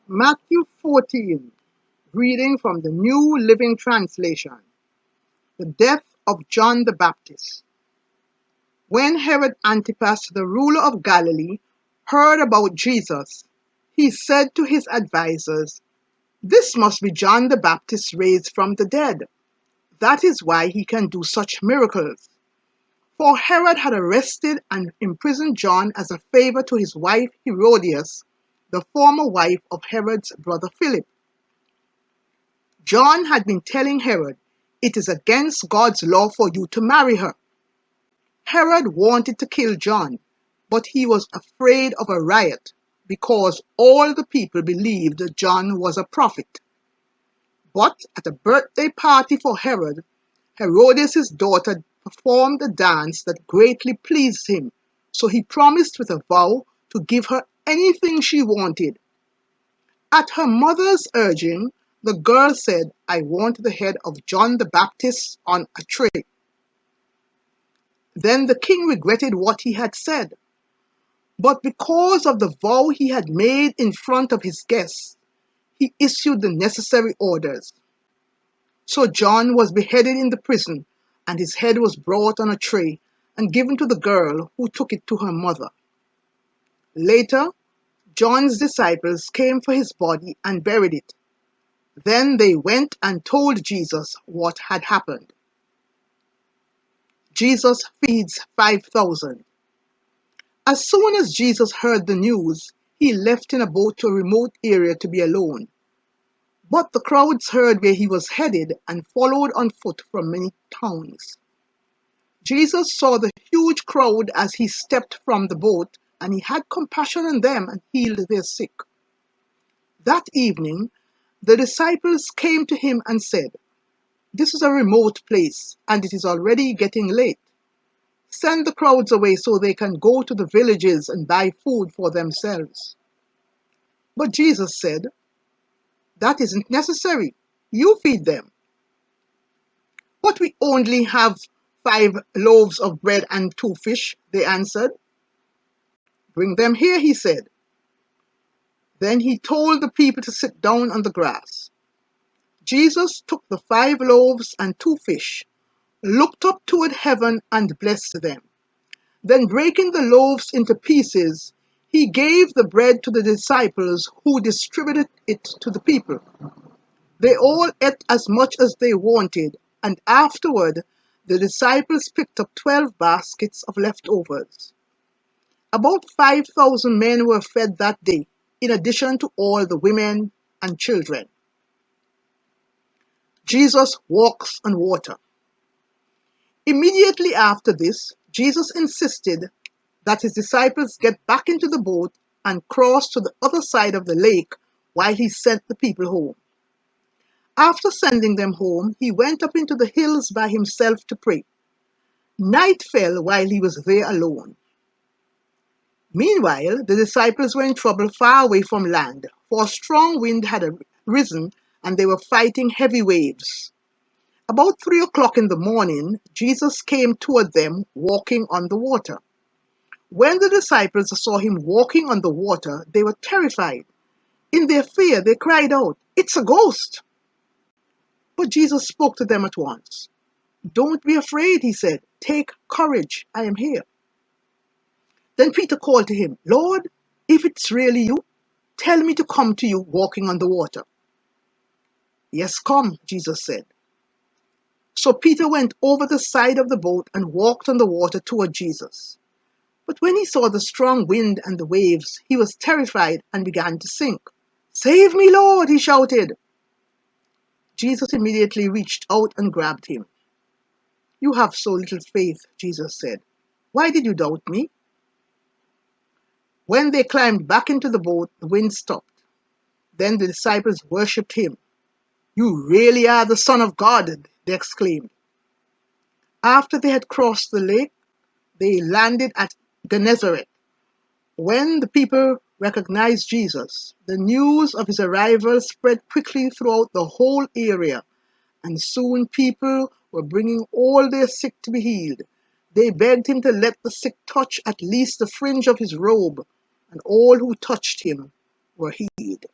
Matthew 14, reading from the New Living Translation. The death of John the Baptist. When Herod Antipas, the ruler of Galilee, heard about Jesus, he said to his advisers, "This must be John the Baptist raised from the dead. That is why he can do such miracles." For Herod had arrested and imprisoned John as a favor to his wife Herodias, the former wife of Herod's brother Philip. John had been telling Herod, "It is against God's law for you to marry her." Herod wanted to kill John, but he was afraid of a riot because all the people believed that John was a prophet. But at a birthday party for Herod, Herodias' daughter performed a dance that greatly pleased him, so he promised with a vow to give her anything she wanted. At her mother's urging, the girl said, "I want the head of John the Baptist on a tray." Then the king regretted what he had said. But because of the vow he had made in front of his guests, he issued the necessary orders. So John was beheaded in the prison, and his head was brought on a tray and given to the girl, who took it to her mother. Later, John's disciples came for his body and buried it. Then they went and told Jesus what had happened. Jesus feeds 5,000. As soon as Jesus heard the news, he left in a boat to a remote area to be alone. But the crowds heard where he was headed and followed on foot from many towns. Jesus saw the huge crowd as he stepped from the boat, and he had compassion on them and healed their sick. That evening, the disciples came to him and said, "This is a remote place, and it is already getting late. Send the crowds away so they can go to the villages and buy food for themselves." But Jesus said, "That isn't necessary. You feed them." "But we only have 5 loaves of bread and 2 fish," they answered. "Bring them here," he said. Then he told the people to sit down on the grass. Jesus took the 5 loaves and 2 fish, looked up toward heaven and blessed them. Then breaking the loaves into pieces, he gave the bread to the disciples, who distributed it to the people. They all ate as much as they wanted, and afterward the disciples picked up 12 baskets of leftovers. About 5,000 men were fed that day, in addition to all the women and children. Jesus walks on water. Immediately after this, Jesus insisted that his disciples get back into the boat and cross to the other side of the lake while he sent the people home. After sending them home, he went up into the hills by himself to pray. Night fell while he was there alone. Meanwhile, the disciples were in trouble far away from land, for a strong wind had risen and they were fighting heavy waves. About 3 o'clock in the morning, Jesus came toward them walking on the water. When the disciples saw him walking on the water, they were terrified. In their fear, they cried out, "It's a ghost!" But Jesus spoke to them at once. "Don't be afraid," he said. "Take courage, I am here." Then Peter called to him, "Lord, if it's really you, tell me to come to you walking on the water." "Yes, come," Jesus said. So Peter went over the side of the boat and walked on the water toward Jesus. But when he saw the strong wind and the waves, he was terrified and began to sink. "Save me, Lord," he shouted. Jesus immediately reached out and grabbed him. "You have so little faith," Jesus said. "Why did you doubt me?" When they climbed back into the boat, the wind stopped. Then the disciples worshipped him. "You really are the Son of God," they exclaimed. After they had crossed the lake, they landed at Gennesaret. When the people recognized Jesus, the news of his arrival spread quickly throughout the whole area, and soon people were bringing all their sick to be healed. They begged him to let the sick touch at least the fringe of his robe, and all who touched him were healed.